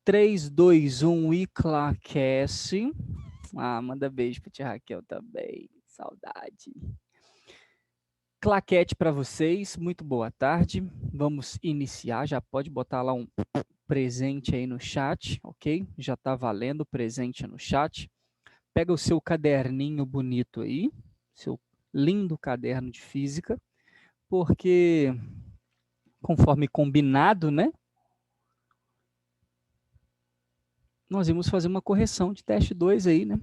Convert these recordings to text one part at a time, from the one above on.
3, 2, 1 e claquece. Ah, manda beijo pra tia Raquel também. Saudade. Claquete para vocês, muito boa tarde. Vamos iniciar, já pode botar lá um presente aí no chat, ok? Já tá valendo presente no chat. Pega o seu caderninho bonito aí, seu lindo caderno de física, porque conforme combinado, né? Nós vamos fazer uma correção de teste 2 aí, né?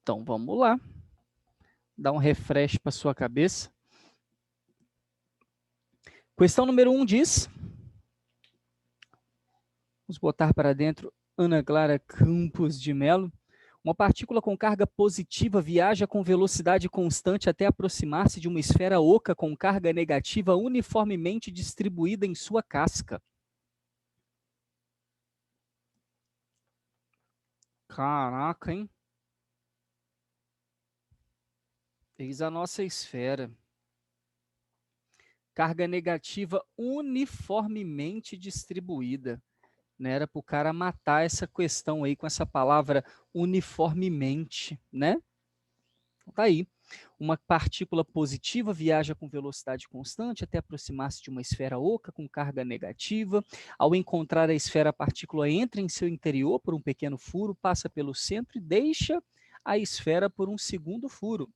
Então vamos lá. Dá um refresh para sua cabeça. Questão número 1 diz, vamos botar para dentro Ana Clara Campos de Melo. Uma partícula com carga positiva viaja com velocidade constante até aproximar-se de uma esfera oca com carga negativa uniformemente distribuída em sua casca. Caraca, hein? Eis a nossa esfera. Carga negativa uniformemente distribuída. Né? Era para o cara matar essa questão aí com essa palavra uniformemente, né? Tá aí. Uma partícula positiva viaja com velocidade constante até aproximar-se de uma esfera oca com carga negativa. Ao encontrar a esfera, a partícula entra em seu interior por um pequeno furo, passa pelo centro e deixa a esfera por um segundo furo.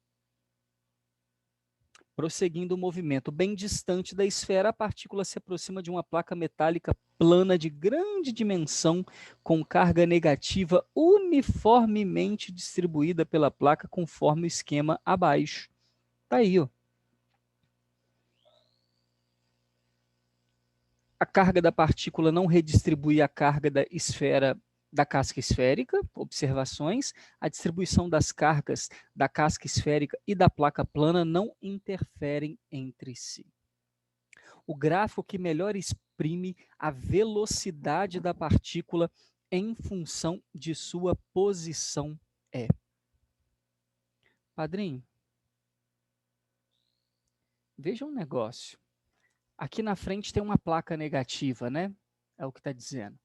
Prosseguindo o movimento bem distante da esfera, a partícula se aproxima de uma placa metálica plana de grande dimensão, com carga negativa uniformemente distribuída pela placa conforme o esquema abaixo. Tá aí, ó. A carga da partícula não redistribui a carga da esfera da casca esférica, observações, a distribuição das cargas da casca esférica e da placa plana não interferem entre si. O gráfico que melhor exprime a velocidade da partícula em função de sua posição é. Padrinho, veja um negócio. Aqui na frente tem uma placa negativa, né? É o que está dizendo.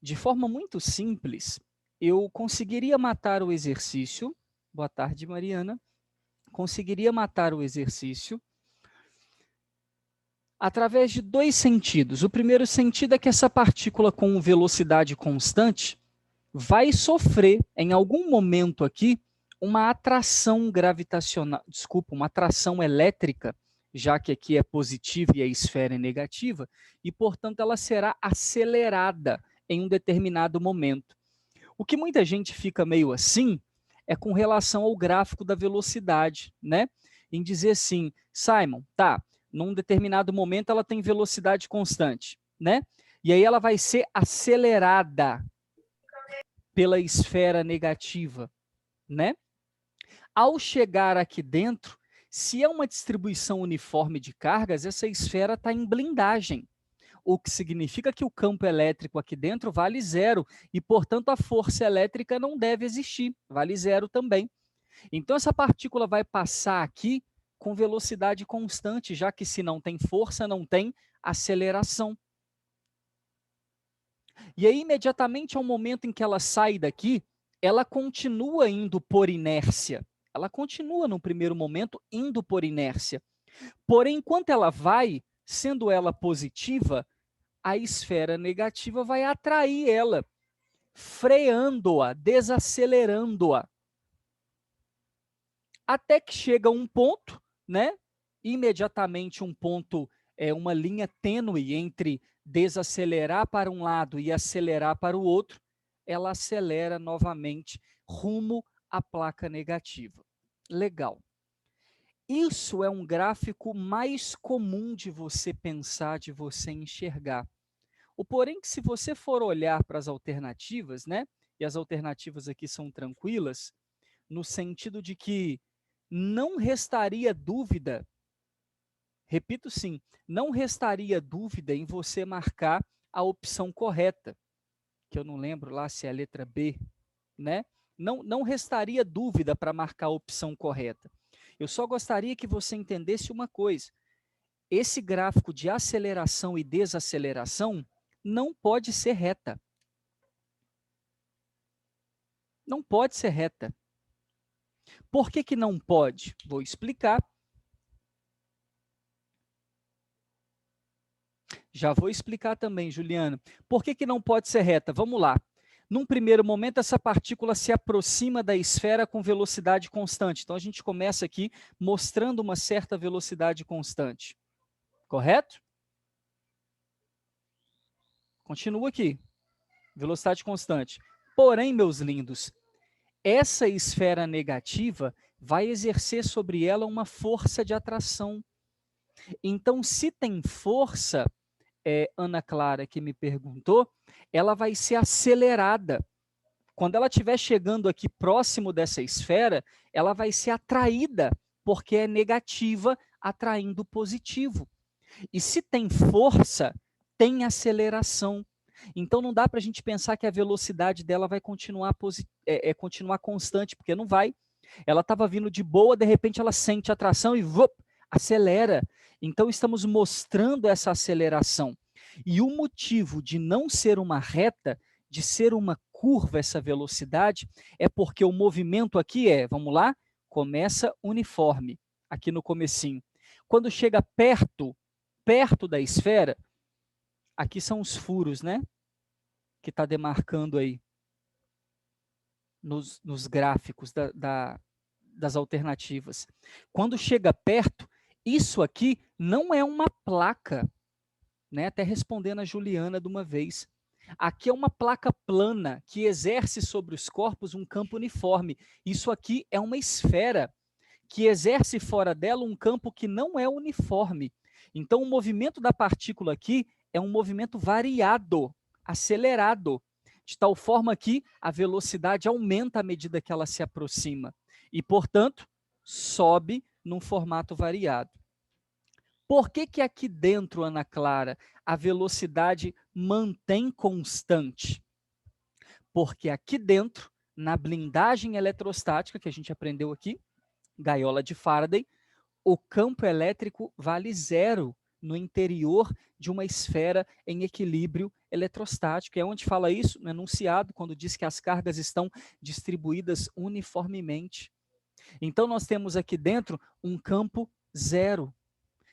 De forma muito simples, eu conseguiria matar o exercício. Boa tarde, Mariana. Conseguiria matar o exercício através de dois sentidos. O primeiro sentido é que essa partícula com velocidade constante vai sofrer, em algum momento aqui, uma atração gravitacional, desculpa, uma atração elétrica, já que aqui é positiva e a esfera é negativa, e, portanto, ela será acelerada em um determinado momento. O que muita gente fica meio assim é com relação ao gráfico da velocidade, né? Em dizer assim, Simon, tá, num determinado momento ela tem velocidade constante, né? E aí ela vai ser acelerada pela esfera negativa, né? Ao chegar aqui dentro, se é uma distribuição uniforme de cargas, essa esfera está em blindagem, o que significa que o campo elétrico aqui dentro vale zero e, portanto, a força elétrica não deve existir, vale zero também. Então, essa partícula vai passar aqui com velocidade constante, já que se não tem força, não tem aceleração. E aí, imediatamente ao momento em que ela sai daqui, ela continua indo por inércia. Ela continua, no primeiro momento, indo por inércia. Porém, enquanto ela vai, sendo ela positiva, a esfera negativa vai atrair ela, freando-a, desacelerando-a. Até que chega um ponto, né? Imediatamente um ponto, uma linha tênue entre desacelerar para um lado e acelerar para o outro, ela acelera novamente rumo à placa negativa. Legal. Isso é um gráfico mais comum de você pensar, de você enxergar. O porém que se você for olhar para as alternativas, né? E as alternativas aqui são tranquilas, no sentido de que não restaria dúvida, repito sim, não restaria dúvida em você marcar a opção correta, que eu não lembro lá se é a letra B, né? Não restaria dúvida para marcar a opção correta. Eu só gostaria que você entendesse uma coisa. Esse gráfico de aceleração e desaceleração não pode ser reta. Não pode ser reta. Por que que não pode? Vou explicar. Já vou explicar também, Juliana. Por que que não pode ser reta? Vamos lá. Num primeiro momento, essa partícula se aproxima da esfera com velocidade constante. Então, a gente começa aqui mostrando uma certa velocidade constante. Correto? Continua aqui. Velocidade constante. Porém, meus lindos, essa esfera negativa vai exercer sobre ela uma força de atração. Então, se tem força, Ana Clara que me perguntou, ela vai ser acelerada. Quando ela estiver chegando aqui próximo dessa esfera, ela vai ser atraída, porque é negativa atraindo positivo. E se tem força, tem aceleração. Então não dá para a gente pensar que a velocidade dela vai continuar, continuar constante, porque não vai. Ela estava vindo de boa, de repente ela sente atração e acelera. Então estamos mostrando essa aceleração. E o motivo de não ser uma reta, de ser uma curva essa velocidade, é porque o movimento aqui vamos lá, começa uniforme, aqui no comecinho. Quando chega perto da esfera, aqui são os furos, né? Que está demarcando aí nos gráficos das alternativas. Quando chega perto, isso aqui não é uma placa, né? Até respondendo a Juliana de uma vez. Aqui é uma placa plana que exerce sobre os corpos um campo uniforme. Isso aqui é uma esfera que exerce fora dela um campo que não é uniforme. Então, o movimento da partícula aqui é um movimento variado, acelerado, de tal forma que a velocidade aumenta à medida que ela se aproxima e, portanto, sobe num formato variado. Por que que aqui dentro, Ana Clara, a velocidade mantém constante? Porque aqui dentro, na blindagem eletrostática que a gente aprendeu aqui, gaiola de Faraday, o campo elétrico vale zero no interior de uma esfera em equilíbrio eletrostático. É onde fala isso no enunciado, quando diz que as cargas estão distribuídas uniformemente. Então, nós temos aqui dentro um campo zero.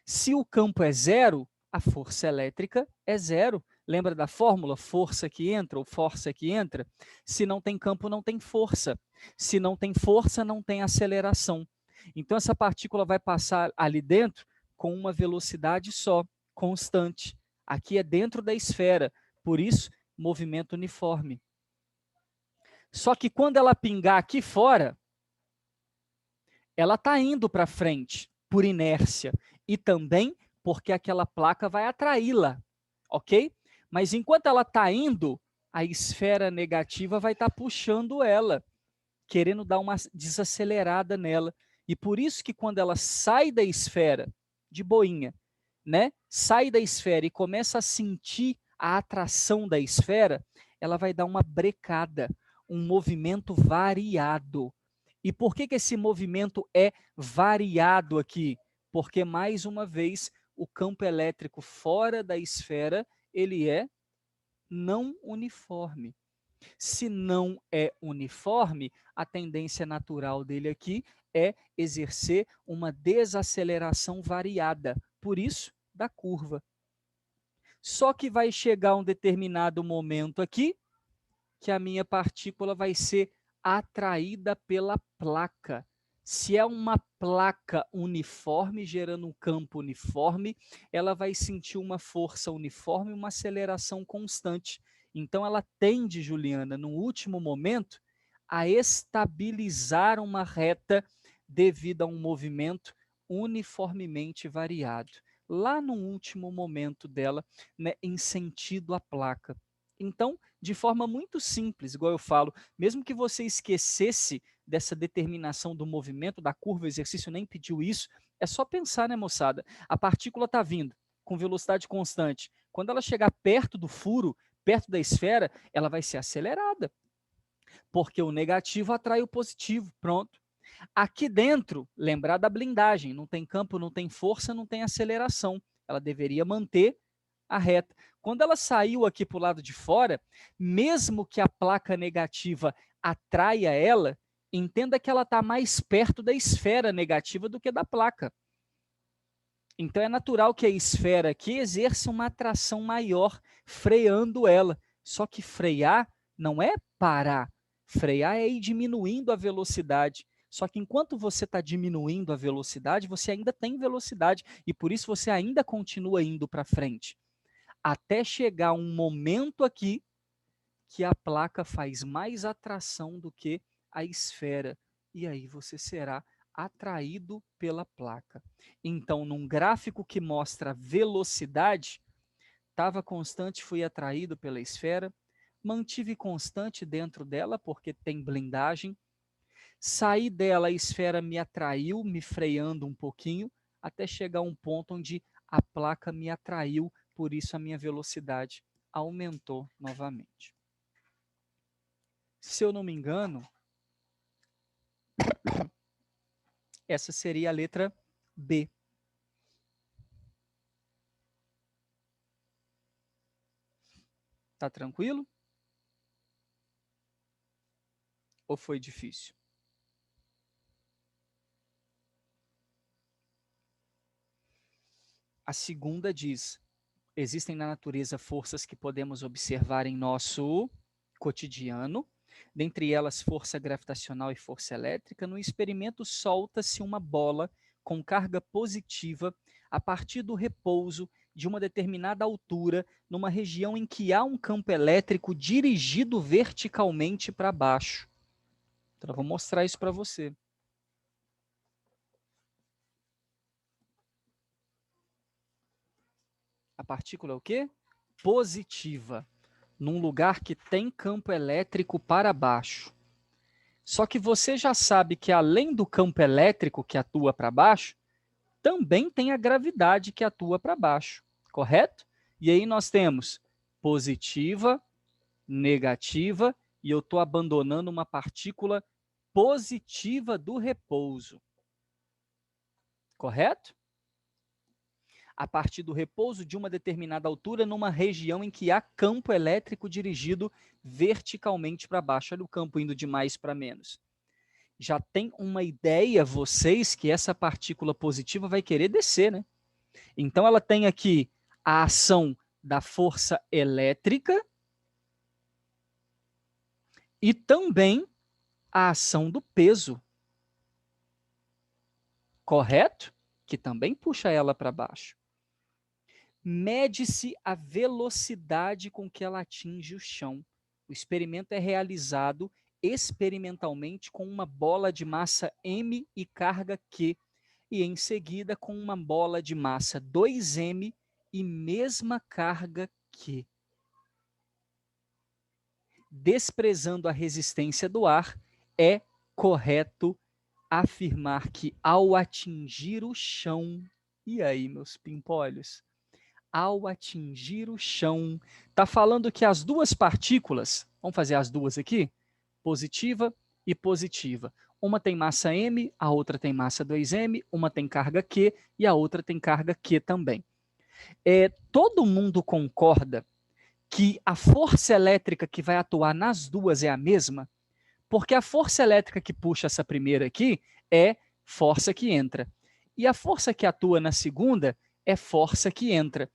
Se o campo é zero, a força elétrica é zero. Lembra da fórmula? Força que entra ou força que entra? Se não tem campo, não tem força. Se não tem força, não tem aceleração. Então, essa partícula vai passar ali dentro com uma velocidade só, constante. Aqui é dentro da esfera, por isso, movimento uniforme. Só que quando ela pingar aqui fora, ela está indo para frente, por inércia, e também porque aquela placa vai atraí-la, ok? Mas enquanto ela está indo, a esfera negativa vai estar puxando ela, querendo dar uma desacelerada nela. E por isso que quando ela sai da esfera, de boinha, né? Sai da esfera e começa a sentir a atração da esfera, ela vai dar uma brecada, um movimento variado. E por que que esse movimento é variado aqui? Porque, mais uma vez, o campo elétrico fora da esfera, ele é não uniforme. Se não é uniforme, a tendência natural dele aqui é exercer uma desaceleração variada. Por isso, da curva. Só que vai chegar um determinado momento aqui que a minha partícula vai ser atraída pela placa. Se é uma placa uniforme, gerando um campo uniforme, ela vai sentir uma força uniforme, uma aceleração constante. Então, ela tende, Juliana, no último momento, a estabilizar uma reta devido a um movimento uniformemente variado. Lá no último momento dela, né, em sentido à placa. Então, de forma muito simples, igual eu falo, mesmo que você esquecesse dessa determinação do movimento, da curva, o exercício nem pediu isso, é só pensar, né, moçada? A partícula está vindo com velocidade constante. Quando ela chegar perto do furo, perto da esfera, ela vai ser acelerada. Porque o negativo atrai o positivo, pronto. Aqui dentro, lembrar da blindagem, não tem campo, não tem força, não tem aceleração. Ela deveria manter a reta. Quando ela saiu aqui para o lado de fora, mesmo que a placa negativa atraia ela, entenda que ela está mais perto da esfera negativa do que da placa. Então é natural que a esfera aqui exerça uma atração maior, freando ela. Só que frear não é parar. Frear é ir diminuindo a velocidade. Só que enquanto você está diminuindo a velocidade, você ainda tem velocidade e por isso você ainda continua indo para frente. Até chegar um momento aqui que a placa faz mais atração do que a esfera. E aí você será atraído pela placa. Então, num gráfico que mostra velocidade, estava constante, fui atraído pela esfera, mantive constante dentro dela, porque tem blindagem, saí dela, a esfera me atraiu, me freando um pouquinho, até chegar a um ponto onde a placa me atraiu, por isso a minha velocidade aumentou novamente. Se eu não me engano, essa seria a letra B. Tá tranquilo? Ou foi difícil? A segunda diz: existem na natureza forças que podemos observar em nosso cotidiano, dentre elas força gravitacional e força elétrica. No experimento, solta-se uma bola com carga positiva a partir do repouso de uma determinada altura, numa região em que há um campo elétrico dirigido verticalmente para baixo. Então, eu vou mostrar isso para você. A partícula é o quê? Positiva, num lugar que tem campo elétrico para baixo. Só que você já sabe que além do campo elétrico que atua para baixo, também tem a gravidade que atua para baixo, correto? E aí nós temos positiva, negativa, e eu estou abandonando uma partícula positiva do repouso, correto? A partir do repouso de uma determinada altura numa região em que há campo elétrico dirigido verticalmente para baixo. Olha o campo indo de mais para menos. Já tem uma ideia, vocês, que essa partícula positiva vai querer descer, né? Então ela tem aqui a ação da força elétrica e também a ação do peso, correto? Que também puxa ela para baixo. Mede-se a velocidade com que ela atinge o chão. O experimento é realizado experimentalmente com uma bola de massa m e carga q, e em seguida com uma bola de massa 2m e mesma carga q. Desprezando a resistência do ar, é correto afirmar que ao atingir o chão, e aí, meus pimpolhos? Ao atingir o chão, está falando que as duas partículas, vamos fazer as duas aqui? Positiva e positiva. Uma tem massa m, a outra tem massa 2m, uma tem carga q e a outra tem carga q também. Todo mundo concorda que a força elétrica que vai atuar nas duas é a mesma? Porque a força elétrica que puxa essa primeira aqui é força que entra. E a força que atua na segunda é força que entra.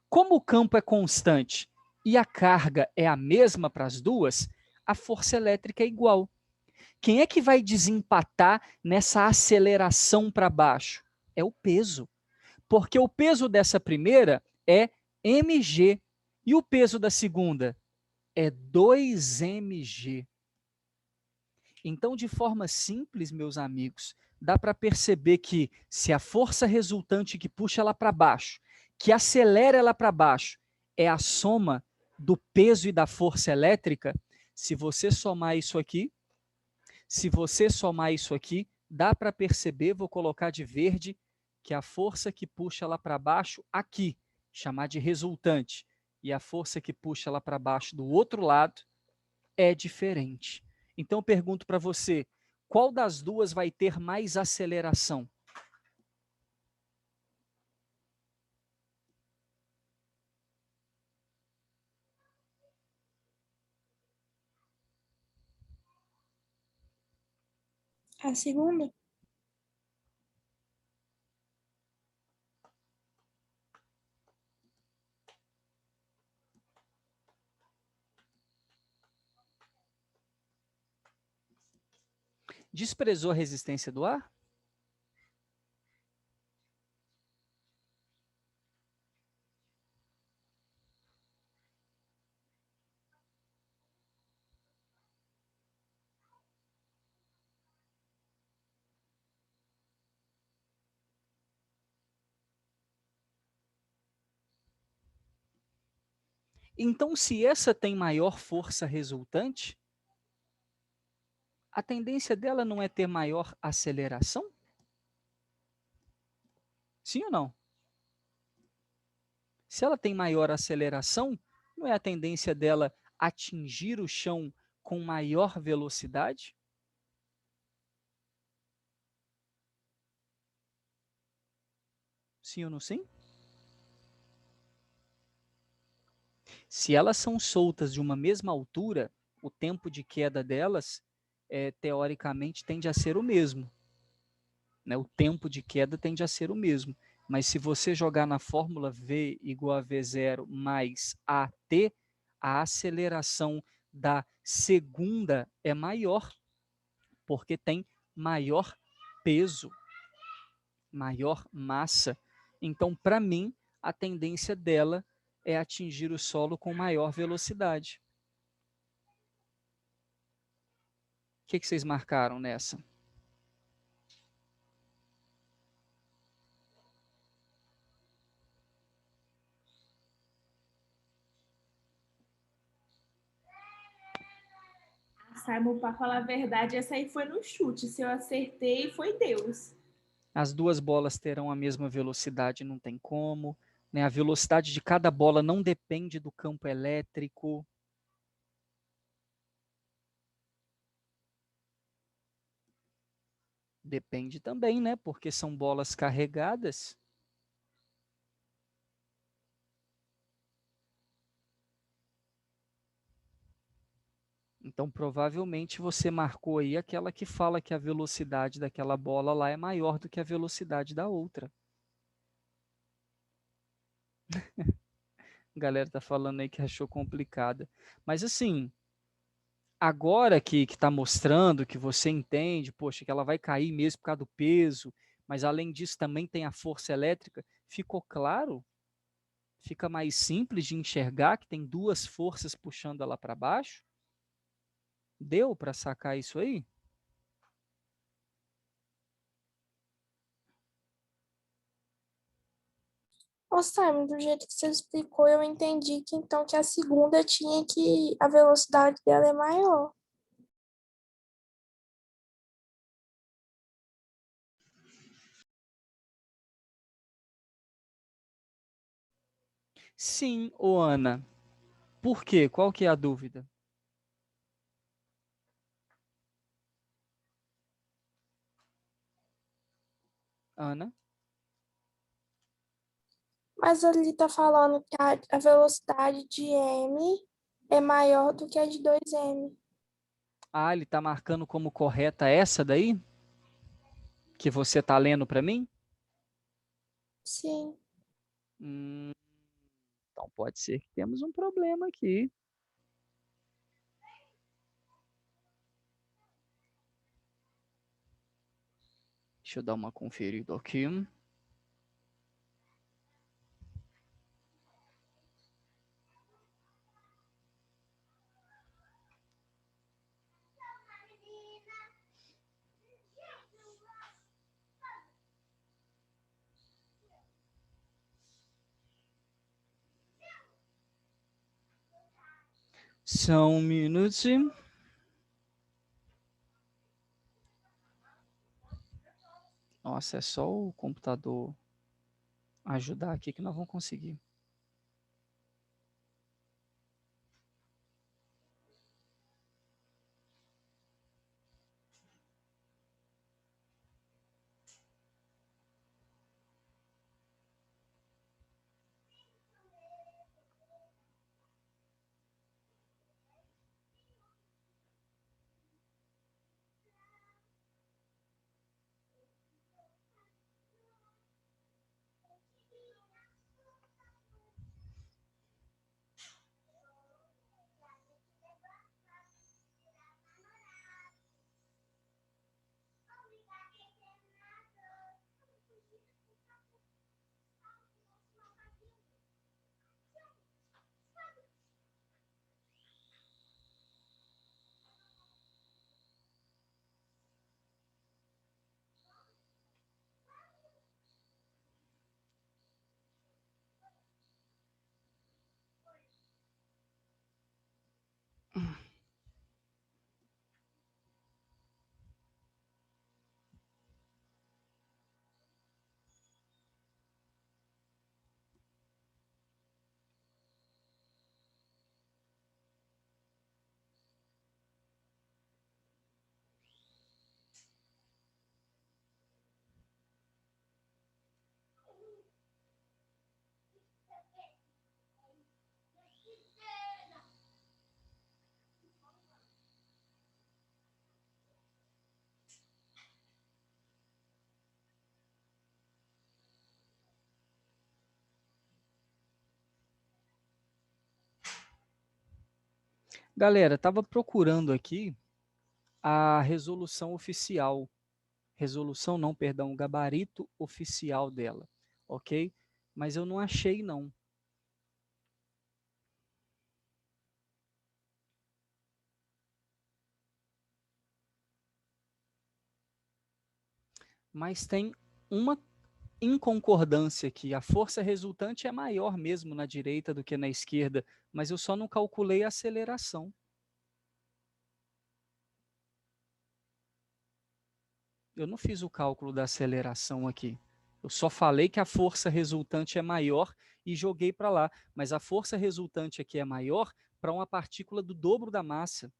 Como o campo é constante e a carga é a mesma para as duas, a força elétrica é igual. Quem é que vai desempatar nessa aceleração para baixo? É o peso. Porque o peso dessa primeira é mg e o peso da segunda é 2mg. Então, de forma simples, meus amigos, dá para perceber que se a força resultante que puxa ela para baixo, que acelera ela para baixo, é a soma do peso e da força elétrica, se você somar isso aqui, dá para perceber, vou colocar de verde, que a força que puxa ela para baixo aqui, chamar de resultante, e a força que puxa ela para baixo do outro lado é diferente. Então eu pergunto para você, qual das duas vai ter mais aceleração? A segunda? Desprezou a resistência do ar? Então, se essa tem maior força resultante, a tendência dela não é ter maior aceleração? Sim ou não? Se ela tem maior aceleração, não é a tendência dela atingir o chão com maior velocidade? Sim ou não sim? Se elas são soltas de uma mesma altura, o tempo de queda delas, teoricamente, tende a ser o mesmo. Né? O tempo de queda tende a ser o mesmo. Mas se você jogar na fórmula V igual a V0 mais AT, a aceleração da segunda é maior, porque tem maior peso, maior massa. Então, para mim, a tendência dela é atingir o solo com maior velocidade. O que vocês marcaram nessa? Simon, para falar a verdade, essa aí foi no chute. Se eu acertei, foi Deus. As duas bolas terão a mesma velocidade, não tem como. Né? A velocidade de cada bola não depende do campo elétrico. Depende também, né? Porque são bolas carregadas. Então, provavelmente você marcou aí aquela que fala que a velocidade daquela bola lá é maior do que a velocidade da outra. A galera tá falando aí que achou complicada. Mas assim, agora que está mostrando que você entende, poxa, que ela vai cair mesmo por causa do peso, mas além disso também tem a força elétrica, ficou claro? Fica mais simples de enxergar que tem duas forças puxando ela para baixo? Deu para sacar isso aí? Ô, Simon, do jeito que você explicou, eu entendi que então que a segunda tinha que a velocidade dela é maior. Sim, ô Ana. Por quê? Qual que é a dúvida? Ana? Mas ali tá falando que a velocidade de m é maior do que a de 2m. Ah, ele está marcando como correta essa daí? Que você está lendo para mim? Sim. Hum, então pode ser que temos um problema aqui. Deixa eu dar uma conferida aqui. Só um minutinho. Nossa, é só o computador ajudar aqui que nós vamos conseguir. Galera, estava procurando aqui a resolução oficial. Resolução não, perdão, o gabarito oficial dela, ok? Mas eu não achei, não. Mas tem uma inconcordância aqui. A força resultante é maior mesmo na direita do que na esquerda, mas eu só não calculei a aceleração. Eu não fiz o cálculo da aceleração aqui. Eu só falei que a força resultante é maior e joguei para lá. Mas a força resultante aqui é maior para uma partícula do dobro da massa,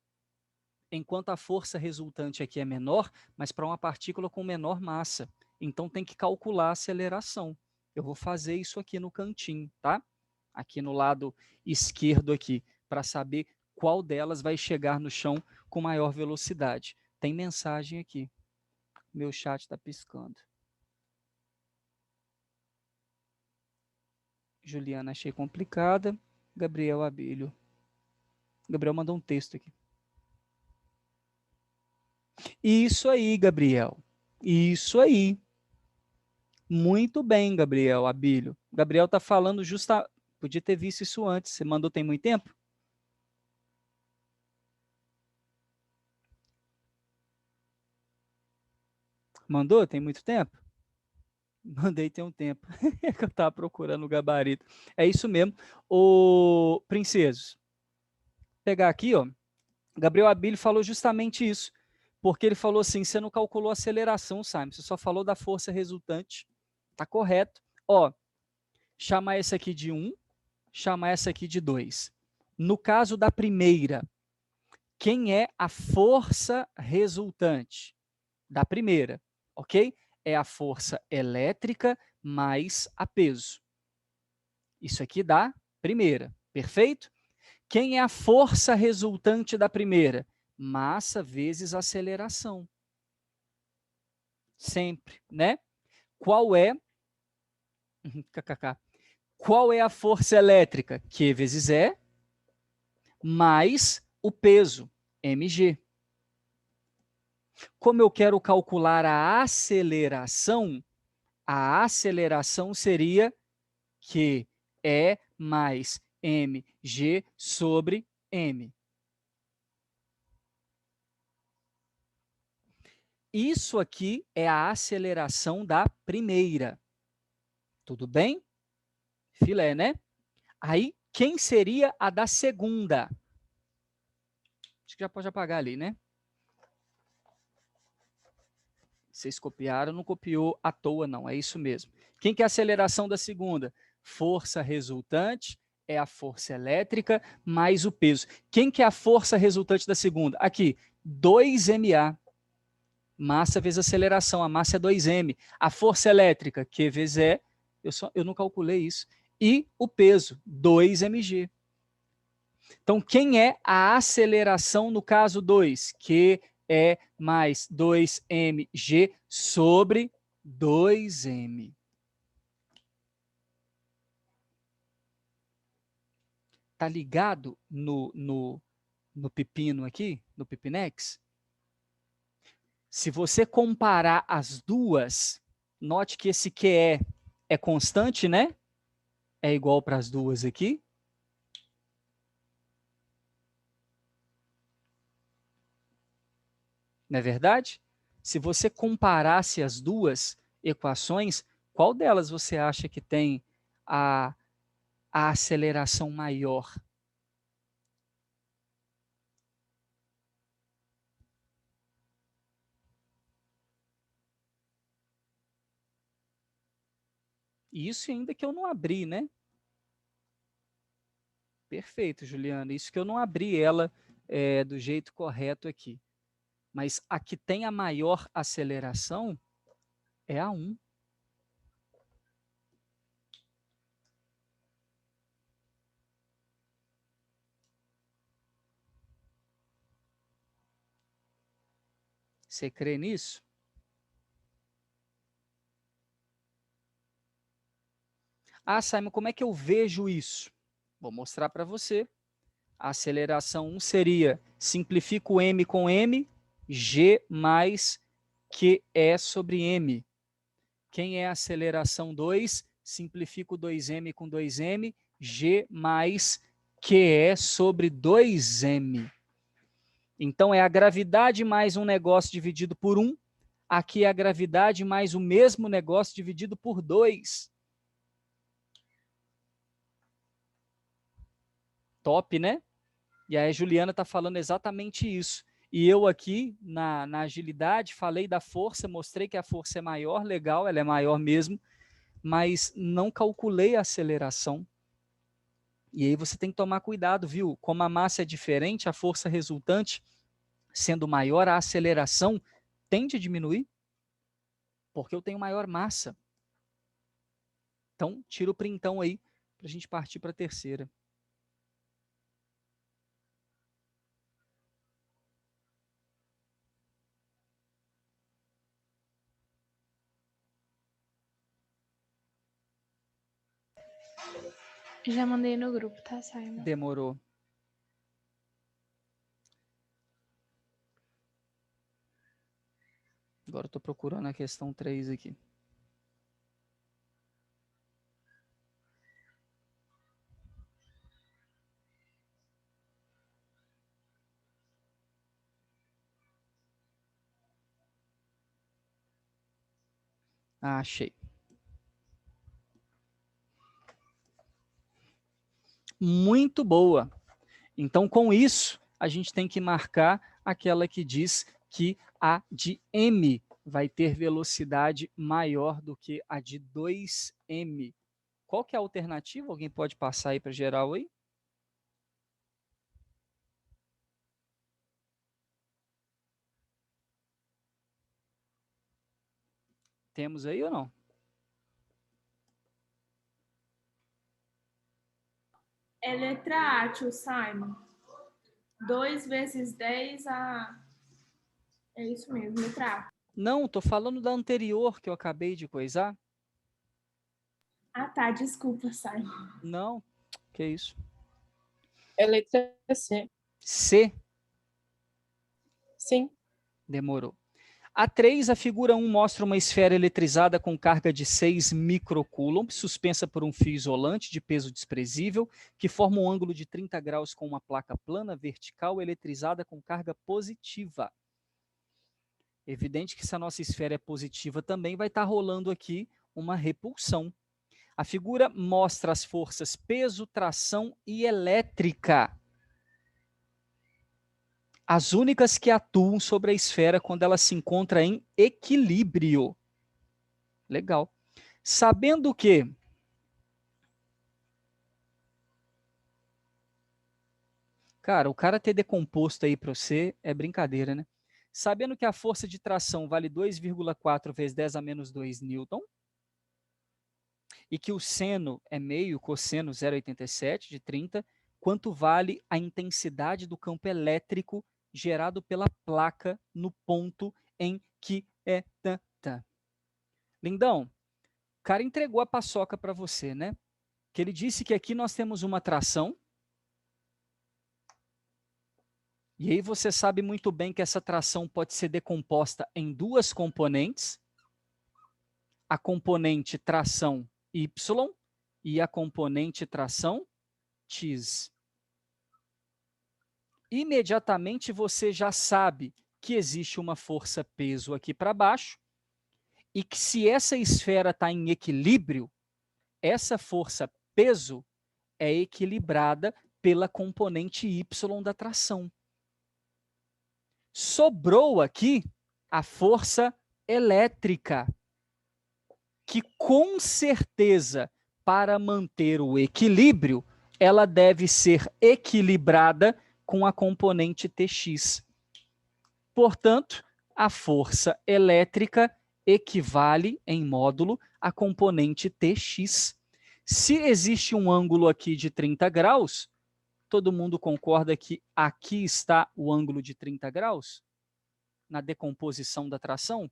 enquanto a força resultante aqui é menor, mas para uma partícula com menor massa. Então tem que calcular a aceleração. Eu vou fazer isso aqui no cantinho, tá? Aqui no lado esquerdo aqui, para saber qual delas vai chegar no chão com maior velocidade. Tem mensagem aqui. Meu chat está piscando. Juliana, achei complicada. Gabriel Abílio. Gabriel mandou um texto aqui. Isso aí, Gabriel. Isso aí. Muito bem, Gabriel Abílio. Gabriel está falando justa. Podia ter visto isso antes. Você mandou tem muito tempo? Mandou? Tem muito tempo? Mandei tem um tempo. que eu estava procurando o gabarito. É isso mesmo. O Princesos. Pegar aqui, ó. Gabriel Abílio falou justamente isso. Porque ele falou assim: você não calculou a aceleração, Simon. Você só falou da força resultante. Tá correto. Ó, chama essa aqui de 1, chama essa aqui de 2. No caso da primeira, quem é a força resultante? Da primeira, ok? É a força elétrica mais a peso. Isso aqui dá primeira, perfeito? Quem é a força resultante da primeira? Massa vezes aceleração. Sempre, né? Qual é? KKK. Qual é a força elétrica? Q vezes E mais o peso, mg. Como eu quero calcular a aceleração seria Q E mais mg sobre m. Isso aqui é a aceleração da primeira. Tudo bem? Filé, né? Aí, quem seria a da segunda? Acho que já pode apagar ali, né? Vocês copiaram, não copiou à toa, não. É isso mesmo. Quem que é a aceleração da segunda? Força resultante é a força elétrica mais o peso. Quem que é a força resultante da segunda? Aqui, 2ma. Massa vezes aceleração. A massa é 2m. A força elétrica, Q vezes E, eu não calculei isso. E o peso, 2mg. Então, quem é a aceleração no caso 2? Q é mais 2mg sobre 2m. Tá ligado no pepino aqui, no Pipinex? Se você comparar as duas, note que esse QE é constante, né? É igual para as duas aqui. Não é verdade? Se você comparasse as duas equações, qual delas você acha que tem a aceleração maior? Isso ainda que eu não abri, né? Perfeito, Juliana. Isso que eu não abri ela do jeito correto aqui. Mas a que tem a maior aceleração é a 1. Você crê nisso? Ah, Simon, como é que eu vejo isso? Vou mostrar para você. A aceleração 1 seria, simplifico m com m, g mais QE sobre m. Quem é a aceleração 2? Simplifico 2m com 2m, g mais QE sobre 2m. Então, é a gravidade mais um negócio dividido por 1. Aqui é a gravidade mais o mesmo negócio dividido por 2. Top, né? E aí a Juliana está falando exatamente isso. E eu aqui, na agilidade, falei da força, mostrei que a força é maior, legal, ela é maior mesmo, mas não calculei a aceleração. E aí você tem que tomar cuidado, viu? Como a massa é diferente, a força resultante, sendo maior, a aceleração tende a diminuir, porque eu tenho maior massa. Então, tira o printão aí, para a gente partir para a terceira. Já mandei no grupo, tá, Simon? Demorou. Agora eu estou procurando a questão 3 aqui. Ah, achei. Muito boa. Então, com isso, a gente tem que marcar aquela que diz que a de m vai ter velocidade maior do que a de 2m. Qual que é a alternativa? Alguém pode passar aí para geral aí? Temos aí ou não? É letra A, tio Simon. 2 vezes 10 a... É isso mesmo, letra A. Não, estou falando da anterior que eu acabei de coisar. Ah, tá, desculpa, Simon. Não, que isso. É letra C. C, Sim. demorou. A 3, a figura 1 mostra uma esfera eletrizada com carga de 6 microcoulombs, suspensa por um fio isolante de peso desprezível, que forma um ângulo de 30 graus com uma placa plana vertical eletrizada com carga positiva. Evidente que se a nossa esfera é positiva também vai estar rolando aqui uma repulsão. A figura mostra as forças peso, tração e elétrica, as únicas que atuam sobre a esfera quando ela se encontra em equilíbrio. Legal. Sabendo que cara, o cara ter decomposto aí para você é brincadeira, né? Sabendo que a força de tração vale 2,4 vezes 10 a menos 2 newton, e que o seno é meio, o cosseno 0,87 de 30, quanto vale a intensidade do campo elétrico gerado pela placa no ponto em que é... Lindão, o cara entregou a paçoca para você, né? Que ele disse que aqui nós temos uma tração, e aí você sabe muito bem que essa tração pode ser decomposta em duas componentes, a componente tração Y e a componente tração X. Imediatamente você já sabe que existe uma força-peso aqui para baixo e que se essa esfera está em equilíbrio, essa força-peso é equilibrada pela componente Y da tração. Sobrou aqui a força elétrica, que com certeza, para manter o equilíbrio, ela deve ser equilibrada com a componente Tx. Portanto, a força elétrica equivale, em módulo, à componente Tx. Se existe um ângulo aqui de 30 graus, todo mundo concorda que aqui está o ângulo de 30 graus? Na decomposição da tração?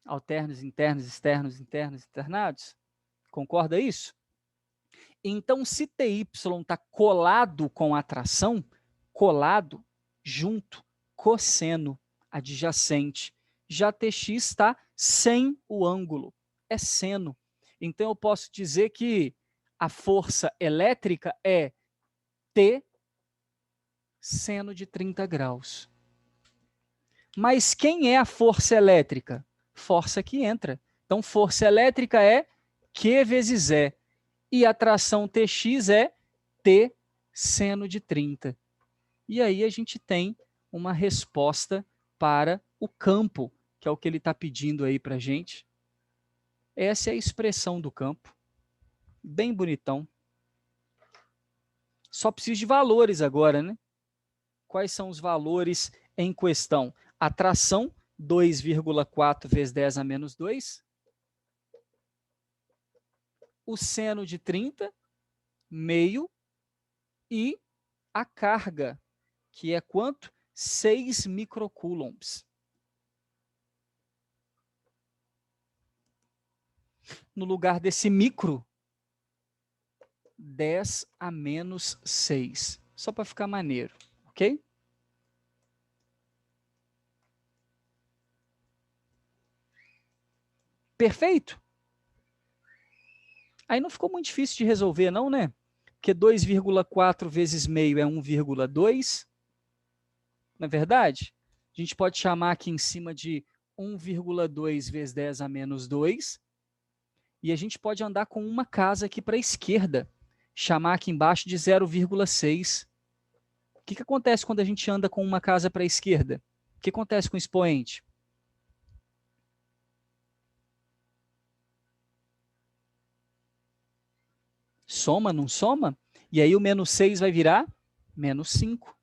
Alternos, internos, externos, internos, internados? Concorda isso? Então, se TY está colado com a atração, colado, junto, cosseno, adjacente. Já TX está sem o ângulo, é seno. Então, eu posso dizer que a força elétrica é T seno de 30 graus. Mas quem é a força elétrica? Força que entra. Então, força elétrica é Q vezes E. E a tração TX é T seno de 30. E aí a gente tem uma resposta para o campo, que é o que ele está pedindo aí para a gente. Essa é a expressão do campo. Bem bonitão. Só preciso de valores agora, né? Quais são os valores em questão? Atração, 2,4 vezes 10 a menos 2. O seno de 30, meio. E a carga, que é quanto? 6 microcoulombs. No lugar desse micro, 10 a menos 6. Só para ficar maneiro, ok? Perfeito? Aí não ficou muito difícil de resolver, não, né? Porque 2,4 vezes meio é 1,2. Não é verdade? A gente pode chamar aqui em cima de 1,2 vezes 10 a menos 2. E a gente pode andar com uma casa aqui para a esquerda. Chamar aqui embaixo de 0,6. O que acontece quando a gente anda com uma casa para a esquerda? O que acontece com o expoente? Soma, não soma? E aí o menos 6 vai virar menos 5.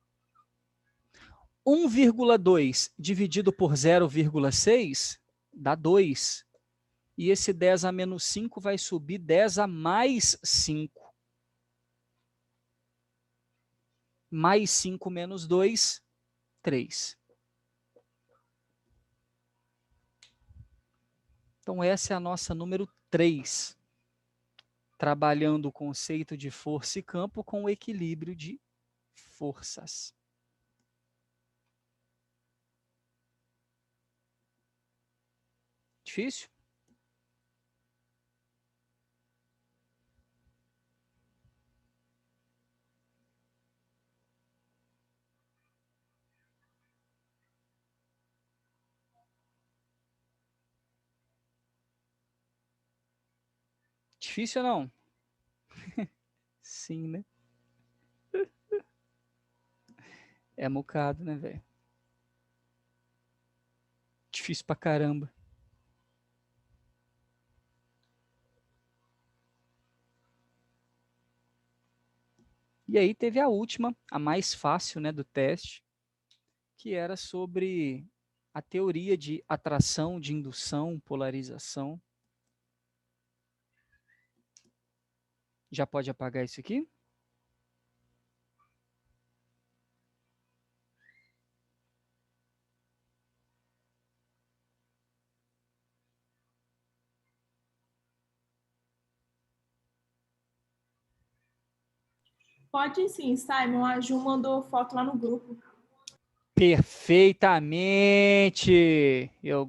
1,2 dividido por 0,6 dá 2. E esse 10 a menos 5 vai subir 10 a mais 5. Mais 5 menos 2, 3. Então, essa é a nossa número 3. Trabalhando o conceito de força e campo com o equilíbrio de forças. Difícil? Difícil ou não? Sim, né? É mocado, né, velho? Difícil pra caramba. E aí teve a última, a mais fácil, né, do teste, que era sobre a teoria de atração, de indução, polarização. Já pode apagar isso aqui? Pode sim, Simon. A Ju mandou foto lá no grupo. Perfeitamente! Eu